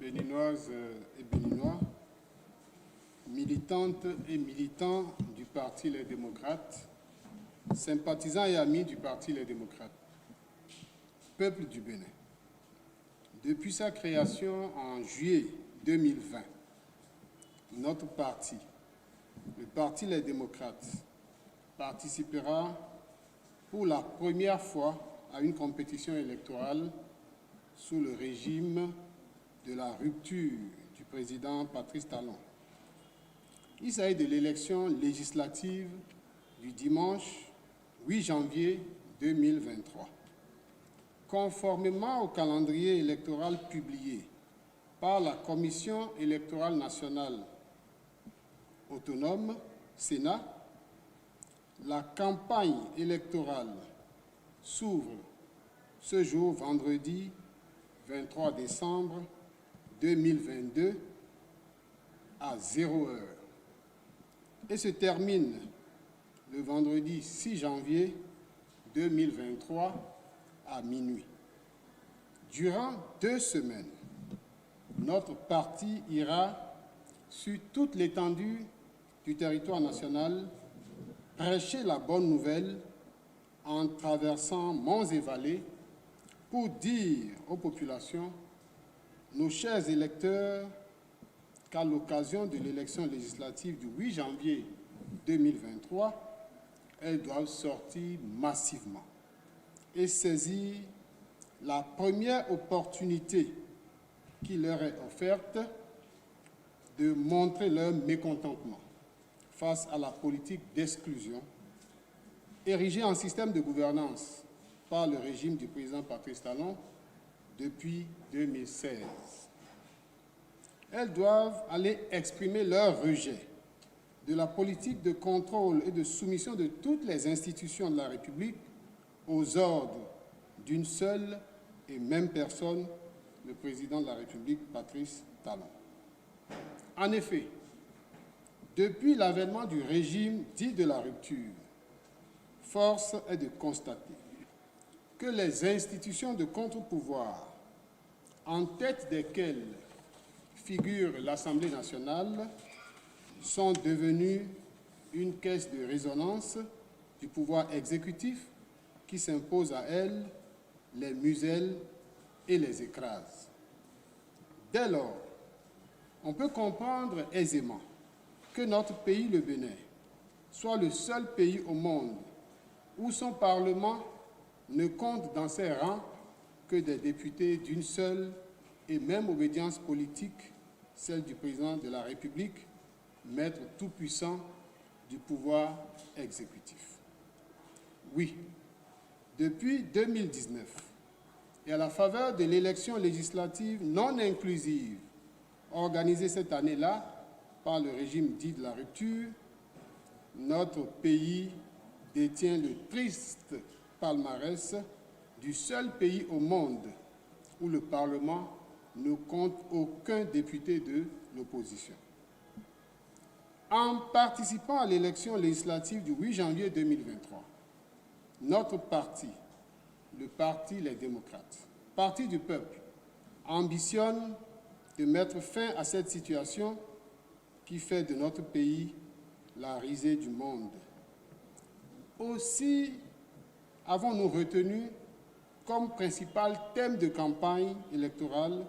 béninoises et béninois, militantes et militants du Parti Les Démocrates, sympathisants et amis du Parti Les Démocrates, peuple du Bénin. Depuis sa création en juillet 2020, notre parti, le Parti Les Démocrates, participera pour la première fois à une compétition électorale sous le régime de la rupture du président Patrice Talon. Il s'agit de l'élection législative du dimanche 8 janvier 2023. Conformément au calendrier électoral publié par la Commission électorale nationale autonome, Sénat, la campagne électorale s'ouvre ce jour, vendredi 23 décembre 2022, à 0 heure, et se termine le vendredi 6 janvier 2023 à minuit. Durant 2 semaines, notre parti ira sur toute l'étendue du territoire national prêcher la bonne nouvelle en traversant monts et vallées pour dire aux populations, nos chers électeurs, qu'à l'occasion de l'élection législative du 8 janvier 2023, elles doivent sortir massivement et saisir la première opportunité qui leur est offerte de montrer leur mécontentement face à la politique d'exclusion érigée en système de gouvernance par le régime du président Patrice Talon depuis 2016. Elles doivent aller exprimer leur rejet de la politique de contrôle et de soumission de toutes les institutions de la République aux ordres d'une seule et même personne, le président de la République, Patrice Talon. En effet, depuis l'avènement du régime dit de la rupture, force est de constater que les institutions de contre-pouvoir, en tête desquelles figure l'Assemblée nationale, sont devenues une caisse de résonance du pouvoir exécutif qui s'impose à elles, les muselle et les écrase. Dès lors, on peut comprendre aisément que notre pays, le Bénin, soit le seul pays au monde où son Parlement ne compte dans ses rangs que des députés d'une seule et même obédience politique, celle du président de la République, maître tout-puissant du pouvoir exécutif. Oui, depuis 2019, et à la faveur de l'élection législative non inclusive organisée cette année-là par le régime dit de la rupture, notre pays détient le triste palmarès du seul pays au monde où le Parlement ne compte aucun député de l'opposition. En participant à l'élection législative du 8 janvier 2023, notre parti, le Parti Les Démocrates, parti du peuple, ambitionne de mettre fin à cette situation qui fait de notre pays la risée du monde. Aussi avons-nous retenu comme principal thème de campagne électorale,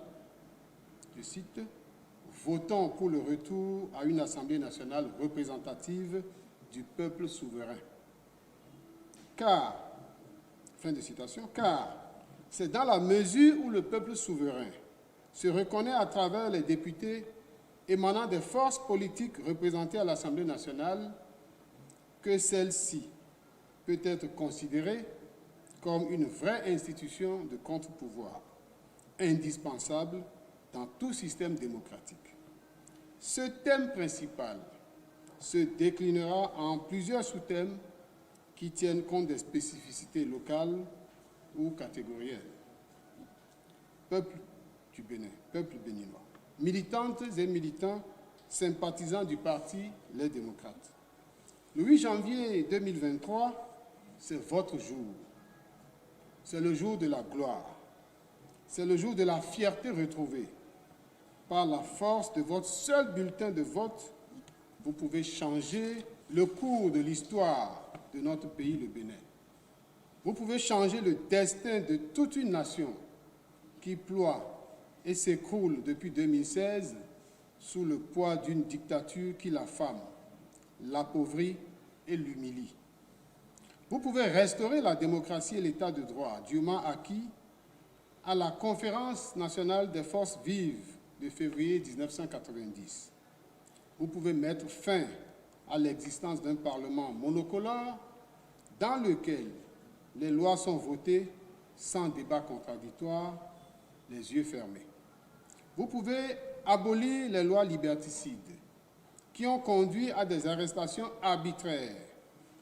je cite, « Votons pour le retour à une Assemblée nationale représentative du peuple souverain ». Car, fin de citation, car c'est dans la mesure où le peuple souverain se reconnaît à travers les députés émanant des forces politiques représentées à l'Assemblée nationale que celle-ci peut être considérée comme une vraie institution de contre-pouvoir, indispensable dans tout système démocratique. Ce thème principal se déclinera en plusieurs sous-thèmes qui tiennent compte des spécificités locales ou catégorielles. Peuple du Bénin, peuple béninois, militantes et militants sympathisants du Parti Les Démocrates. Le 8 janvier 2023, c'est votre jour. C'est le jour de la gloire. C'est le jour de la fierté retrouvée. par la force de votre seul bulletin de vote, vous pouvez changer le cours de l'histoire de notre pays, le Bénin. Vous pouvez changer le destin de toute une nation qui ploie et s'écroule depuis 2016 sous le poids d'une dictature qui l'affame, l'appauvrit et l'humilie. Vous pouvez restaurer la démocratie et l'état de droit dûment acquis à la Conférence nationale des forces vives de février 1990. Vous pouvez mettre fin à l'existence d'un Parlement monocolore dans lequel les lois sont votées sans débat contradictoire, les yeux fermés. Vous pouvez abolir les lois liberticides qui ont conduit à des arrestations arbitraires,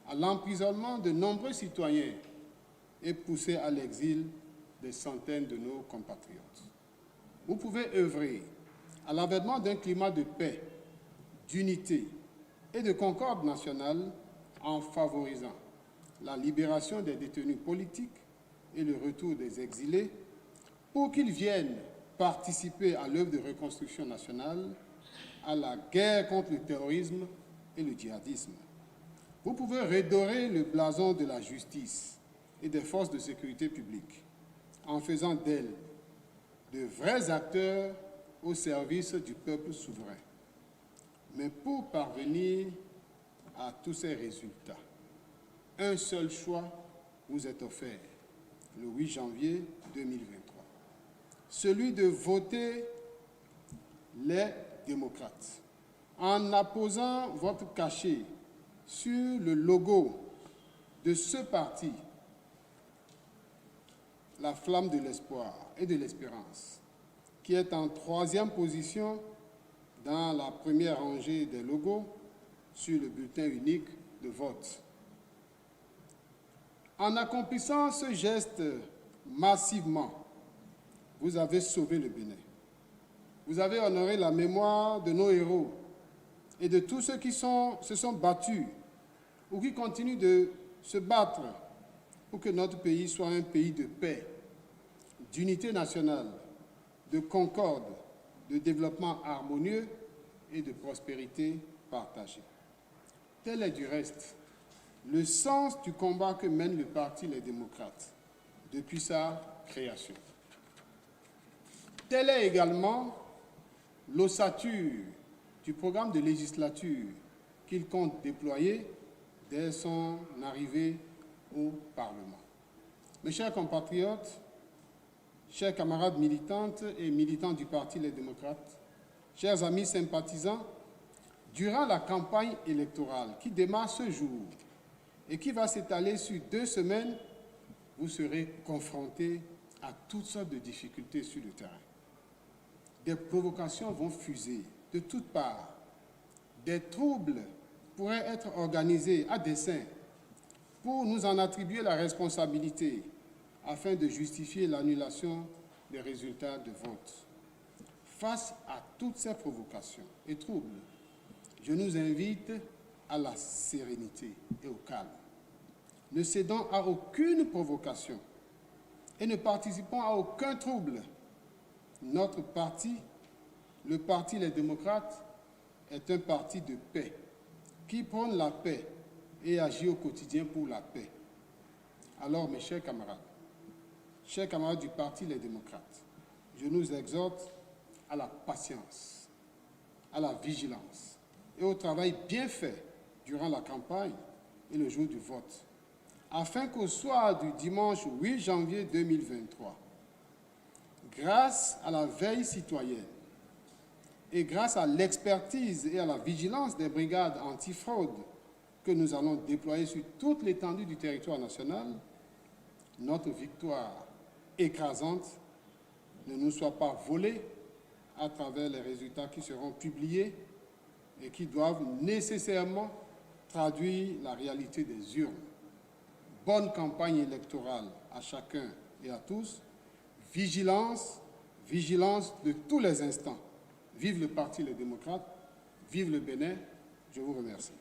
à l'emprisonnement de nombreux citoyens et poussé à l'exil des centaines de nos compatriotes. Vous pouvez œuvrer à l'avènement d'un climat de paix, d'unité et de concorde nationale en favorisant la libération des détenus politiques et le retour des exilés pour qu'ils viennent participer à l'œuvre de reconstruction nationale, à la guerre contre le terrorisme et le djihadisme. Vous pouvez redorer le blason de la justice et des forces de sécurité publique en faisant d'elles de vrais acteurs au service du peuple souverain. Mais pour parvenir à tous ces résultats, un seul choix vous est offert le 8 janvier 2023, celui de voter les démocrates en apposant votre cachet sur le logo de ce parti, la flamme de l'espoir et de l'espérance, qui est en 3e position dans la première rangée des logos sur le bulletin unique de vote. En accomplissant ce geste massivement, vous avez sauvé le Bénin. Vous avez honoré la mémoire de nos héros et de tous ceux qui se sont battus ou qui continuent de se battre pour que notre pays soit un pays de paix, d'unité nationale, de concorde, de développement harmonieux et de prospérité partagée. Tel est du reste le sens du combat que mène le Parti Les Démocrates depuis sa création. Telle est également l'ossature du programme de législature qu'il compte déployer dès son arrivée au Parlement. Mes chers compatriotes, chers camarades militantes et militants du Parti Les Démocrates, chers amis sympathisants, durant la campagne électorale qui démarre ce jour et qui va s'étaler sur 2 semaines, vous serez confrontés à toutes sortes de difficultés sur le terrain. Des provocations vont fuser de toutes parts. Des troubles pourraient être organisés à dessein pour nous en attribuer la responsabilité afin de justifier l'annulation des résultats de vote. Face à toutes ces provocations et troubles, je nous invite à la sérénité et au calme. Ne cédons à aucune provocation et ne participons à aucun trouble. Notre parti, le Parti Les Démocrates, est un parti de paix qui prône la paix et agit au quotidien pour la paix. Alors, mes chers camarades du Parti Les Démocrates, je nous exhorte à la patience, à la vigilance et au travail bien fait durant la campagne et le jour du vote, afin qu'au soir du dimanche 8 janvier 2023, grâce à la veille citoyenne et grâce à l'expertise et à la vigilance des brigades antifraude que nous allons déployer sur toute l'étendue du territoire national, notre victoire écrasante ne nous soit pas volée à travers les résultats qui seront publiés et qui doivent nécessairement traduire la réalité des urnes. Bonne campagne électorale à chacun et à tous. Vigilance, vigilance de tous les instants. Vive le Parti Les Démocrates, vive le Bénin. Je vous remercie.